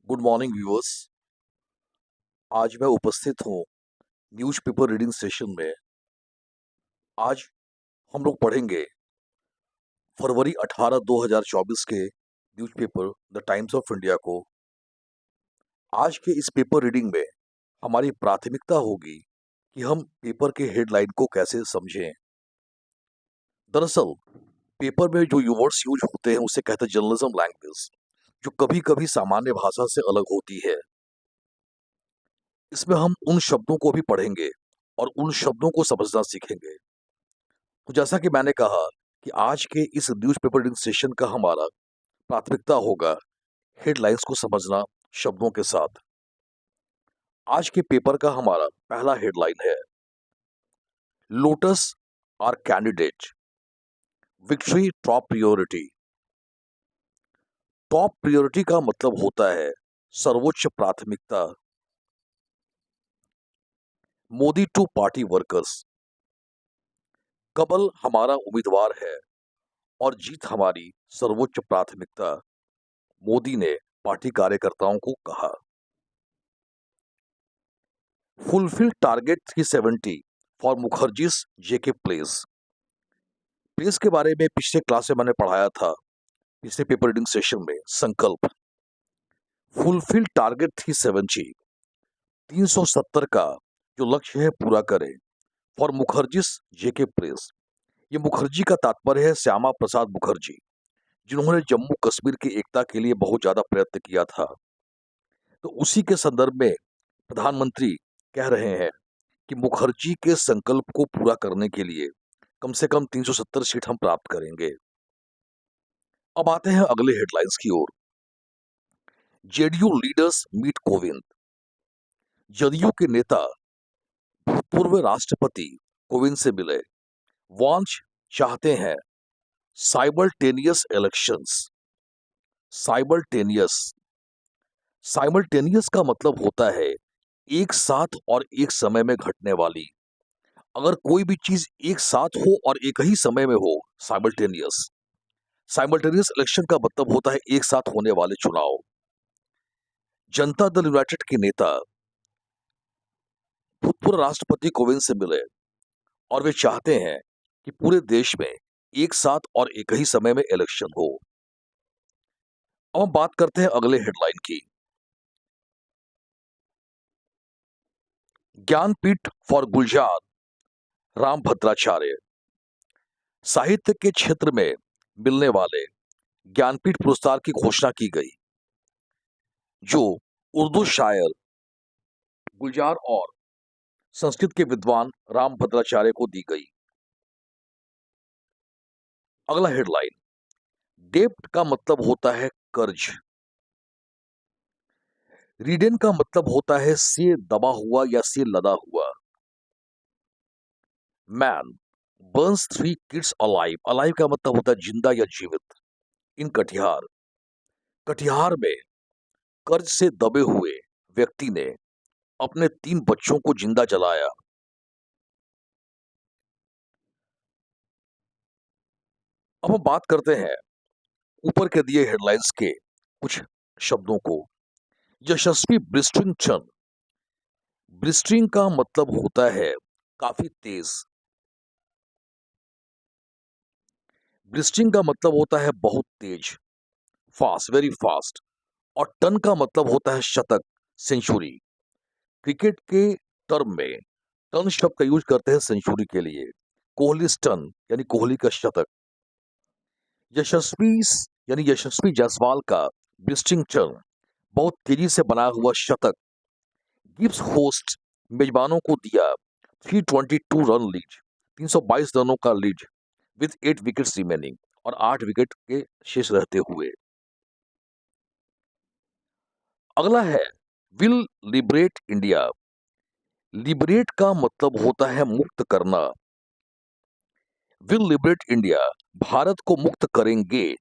Good morning viewers. आज मैं उपस्थित हूँ न्यूज़पेपर रीडिंग सेशन में। आज हम लोग पढ़ेंगे फरवरी 18 2024 के newspaper the times of India को। आज के इस पेपर रीडिंग में हमारी प्राथमिकता होगी कि हम पेपर के हेडलाइन को कैसे समझें। दरअसल पेपर में जो वर्ड्स यूज होते हैं उसे कहते हैं जर्नलिज्म लैंग्वेज, जो कभी कभी सामान्य भाषा से अलग होती है। इसमें हम उन शब्दों को भी पढ़ेंगे और उन शब्दों को समझना सीखेंगे। तो जैसा कि मैंने कहा कि आज के इस न्यूज़पेपर रीडिंग सेशन का हमारा प्राथमिकता होगा हेडलाइंस को समझना शब्दों के साथ। आज के पेपर का हमारा पहला हेडलाइन है lotus are candidate, victory top priority. Top priority का मतलब होता है सर्वोच्च प्राथमिकता। मोदी टू पार्टी वर्कर्स, कमल हमारा उम्मीदवार है और जीत हमारी सर्वोच्च प्राथमिकता, मोदी ने पार्टी कार्यकर्ताओं को कहा। Fulfil target 370 for Mukherjee's JK place. Place के बारे में पिछले क्लास में मैंने पढ़ाया था, पिछले पेपर रीडिंग सेशन में। संकल्प फुलफिल टारगेट 370, 370 का जो लक्ष्य है पूरा करें फॉर मुखर्जीज जेके प्लेस। ये मुखर्जी का तात्पर्य है श्यामा प्रसाद मुखर्जी, जिन्होंने जम्मू कश्मीर की एकता के लिए बहुत ज्यादा प्रयत्न किया था। तो उसी के संदर्भ में प्रधानमंत्री कह रहे हैं कि मुखर्जी के संकल्प को पूरा करने के लिए कम से कम 370 सीट हम प्राप्त करेंगे। अब आते हैं अगले हेडलाइंस की ओर। JDU leaders meet Kovind. JDU के नेता पूर्व राष्ट्रपति कोविंद से मिले। वांच चाहते हैं साइमल्टेनियस इलेक्शंस। साइमल्टेनियस साइमल्टेनियस का मतलब होता है एक साथ और एक समय में घटने वाली। अगर कोई भी चीज एक साथ हो और एक ही समय में हो, साइमल्टेनियस। साइमल्टेनियस इलेक्शन का मतलब होता है एक साथ होने वाले चुनाव। जनता दल यूनाइटेड के नेता भूतपूर्व राष्ट्रपति कोविंद से मिले और वे चाहते हैं कि पूरे देश में एक साथ और एक ही समय में इलेक्शन हो। अब हम बात करते हैं अगले हेडलाइन की। ज्ञानपीठ फॉर गुलजार राम भद्राचार्य। साहित्य के क्षेत्र में मिलने वाले ज्ञानपीठ पुरस्कार की घोषणा की गई, जो उर्दू शायर गुलजार और संस्कृत के विद्वान राम भद्राचार्य को दी गई। अगला हेडलाइन, डेब्ट का मतलब होता है कर्ज। रिडेन का मतलब होता है से दबा हुआ या से लदा हुआ। Man Burns 3 kids alive. Alive का मतलब होता है जिंदा या जीवित। इन कटिहार, कटिहार में कर्ज से दबे हुए व्यक्ति ने अपने 3 बच्चों को जिंदा जलाया। अब हम बात करते हैं ऊपर के दिए हेडलाइंस के कुछ शब्दों को। यशस्वी ब्लिस्टरिंग क्षण। ब्लिस्टरिंग का मतलब होता है काफी तेज। ब्लिस्टरिंग का मतलब होता है बहुत तेज, फास्ट, वेरी फास्ट। और टन का मतलब होता है शतक, सेंचुरी। क्रिकेट के टर्म में टन शब्द का यूज करते हैं सेंचुरी के लिए। कोहली टन यानी कोहली का शतक। यशस्वी यानी यशस्वी जायसवाल का ब्लिस्टरिंग टर्न, बहुत तेजी से बना हुआ शतक। गिब्स होस्ट मेजबानों को दिया 322 रन लीड, 322 रनों का लीड विद 8 विकेट्स रिमेनिंग, और 8 विकेट के शेष रहते हुए। अगला है विल लिबरेट इंडिया। लिबरेट का मतलब होता है मुक्त करना। विल लिबरेट इंडिया, भारत को मुक्त करेंगे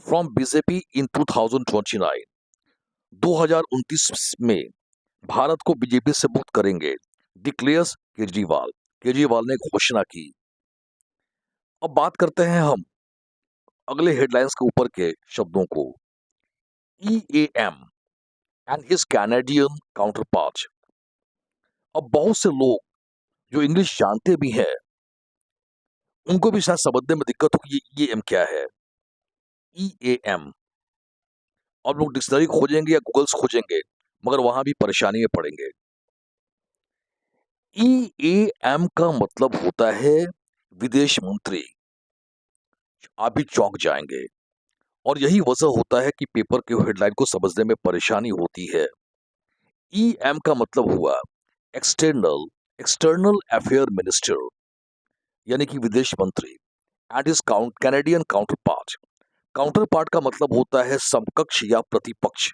फ्रॉम बीजेपी इन 2029। 2029 में भारत को बीजेपी से मुक्त करेंगे, डिक्लेयर्स केजरीवाल। केजरीवाल ने घोषणा की। अब बात करते हैं हम अगले हेडलाइंस के ऊपर के शब्दों को। EAM and his Canadian counterpart. अब बहुत से लोग जो इंग्लिश जानते भी हैं उनको भी शायद समझने में दिक्कत हो कि ये एम क्या है। EAM और लोग डिक्शनरी खोजेंगे या गूगल्स खोजेंगे मगर वहां भी परेशानी में पड़ेंगे। EAM का मतलब होता है विदेश मंत्री। आप भी चौंक जाएंगे और यही वजह होता है कि पेपर के हेडलाइन को समझने में परेशानी होती है। EM का मतलब हुआ एक्सटर्नल एक्सटर्नल अफेयर मिनिस्टर, यानी कि विदेश मंत्री। And is Canadian counterpart. Counterpart का मतलब होता है समकक्ष या प्रतिपक्ष।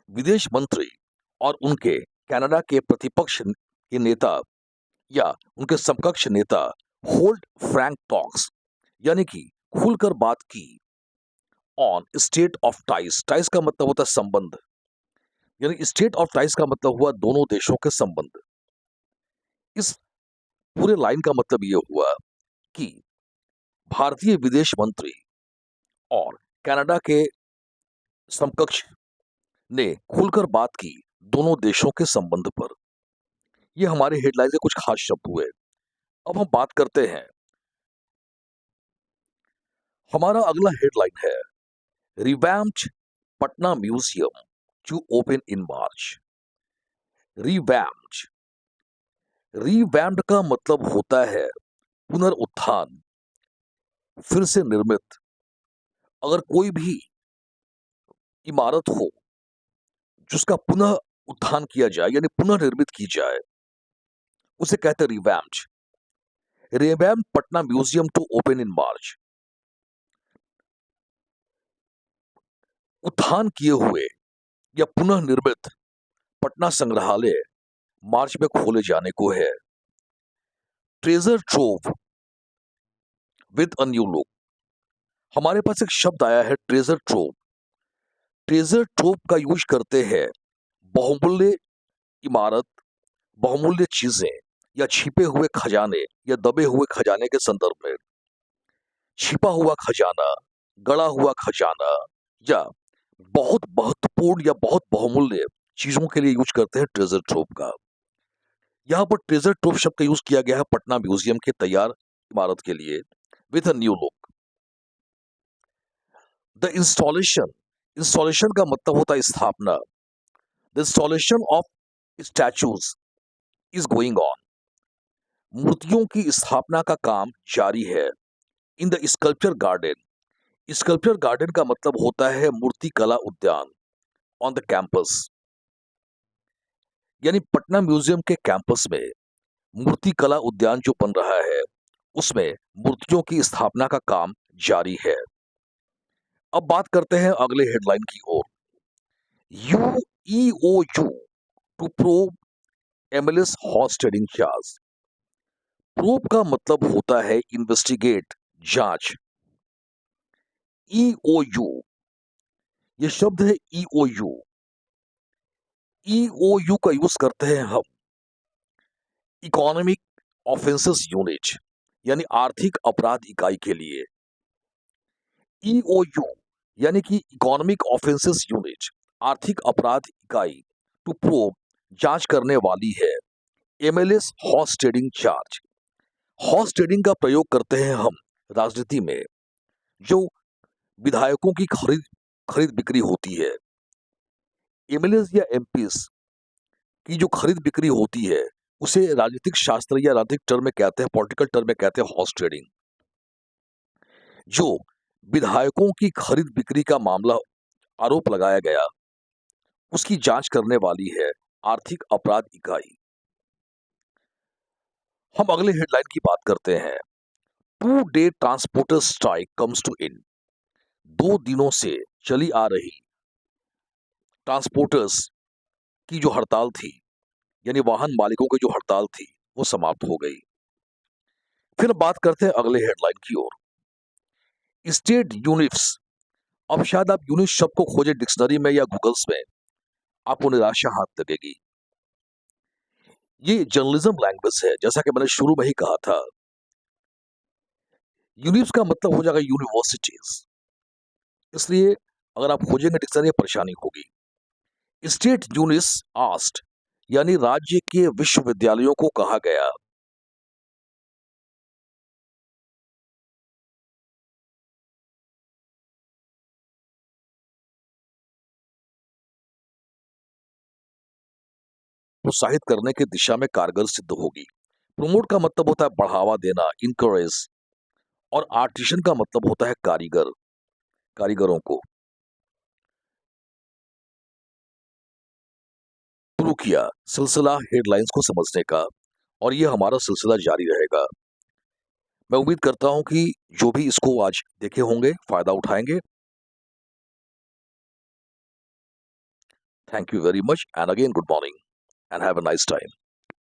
विदेश मंत्री और उनके कनाडा के प्रतिपक्ष के नेता या उनके समकक्ष नेता होल्ड फ्रैंक टॉक्स, यानी कि खुलकर बात की on state of ties. Ties का मतलब होता है संबंध, यानी स्टेट ऑफ टाइज का मतलब हुआ दोनों देशों के संबंध। इस पूरे लाइन का मतलब यह हुआ कि भारतीय विदेश मंत्री और कनाडा के समकक्ष ने खुलकर बात की दोनों देशों के संबंध पर। ये हमारे हेडलाइन के कुछ खास शब्द हुए। अब हम बात करते हैं, हमारा अगला हेडलाइन है revamped Patna museum to open in March. Revamped revamped का मतलब होता है पुनरुत्थान, फिर से निर्मित। अगर कोई भी इमारत हो जिसका पुनः उत्थान किया जाए यानी पुनः निर्मित की जाए उसे कहते हैं revamped. Revamped Patna museum to open in March. उत्थान किए हुए या पुनः निर्मित पटना संग्रहालय मार्च में खोले जाने को है। Treasure trove with a new look. हमारे पास एक शब्द आया है ट्रेजर ट्रोव। ट्रेजर ट्रोव का यूज करते हैं बहुमूल्य इमारत, बहुमूल्य चीजें या छिपे हुए खजाने या दबे हुए खजाने के संदर्भ में। छिपा हुआ खजाना, गड़ा हुआ खजाना या बहुत महत्वपूर्ण या बहुत बहुमूल्य चीजों के लिए यूज करते हैं ट्रेजर ट्रोव का। यहाँ पर ट्रेजर ट्रोव शब्द का यूज किया गया है पटना म्यूजियम के तैयार इमारत के लिए with a new look. The installation, installation का मतलब होता है स्थापना। The installation of statues is going on. मूर्तियों की स्थापना का काम जारी है। In the sculpture garden, sculpture garden का मतलब होता है मूर्ति कला उद्यान। ऑन द कैंपस, यानी पटना म्यूजियम के कैंपस में मूर्ति कला उद्यान जो बन रहा है उसमें मूर्तियों की स्थापना का काम जारी है। अब बात करते हैं अगले हेडलाइन की ओर। UEOU to probe MLAs horse trading charge. Probe का मतलब होता है इन्वेस्टिगेट, जांच। ईओयू, ये शब्द है ईओयू। ईओयू का यूज करते हैं हम इकोनॉमिक ऑफेंसेस यूनिट, यानी आर्थिक अपराध इकाई के लिए। ईओयू यानी कि इकोनॉमिक ऑफेंसेस यूनिट, आर्थिक अपराध इकाई टू प्रोब, जांच करने वाली है MLAs horse trading charge. Horse trading का प्रयोग करते हैं हम राजनीति में, जो विधायकों की खरीद खरीद बिक्री होती है। एमएलएस या एमपीस की जो खरीद बिक्री होती है उसे राजनीतिक शास्त्र या राजनीतिक टर्म में कहते हैं, पॉलिटिकल टर्म में कहते हैं हॉर्स ट्रेडिंग। जो विधायकों की खरीद बिक्री का मामला आरोप लगाया गया उसकी जांच करने वाली है आर्थिक अपराध इकाई। हम अगले हेडलाइन की बात करते हैं। 2 day transporter strike comes to end. 2 दिनों से चली आ रही ट्रांसपोर्टर्स की जो हड़ताल थी, यानी वाहन मालिकों की जो हड़ताल थी, वो समाप्त हो गई। फिर बात करते हैं अगले हेडलाइन की ओर। State units. अब शायद आप यूनिट शब्द को खोजे डिक्शनरी में या गूगल्स में, आपको निराशा हाथ लगेगी। ये जर्नलिज्म लैंग्वेज है, जैसा कि मैंने शुरू में ही कहा था। यूनिट्स का मतलब हो जाएगा यूनिवर्सिटीज। इसलिए अगर आप खोजेंगे डिक्शनरी परेशानी होगी। स्टेट यूनिस आस्ट यानी राज्य के विश्वविद्यालयों को कहा गया। प्रोत्साहित करने की दिशा में कारगर सिद्ध होगी। प्रमोट का मतलब होता है बढ़ावा देना, इनकरेज, और आर्टिशन का मतलब होता है कारीगर, कारीगरों को। शुरू किया सिलसिला हेडलाइंस को समझने का, और ये हमारा सिलसिला जारी रहेगा। मैं उम्मीद करता हूं कि जो भी इसको आज देखे होंगे फायदा उठाएंगे। Thank you very much and again good morning and have a nice time.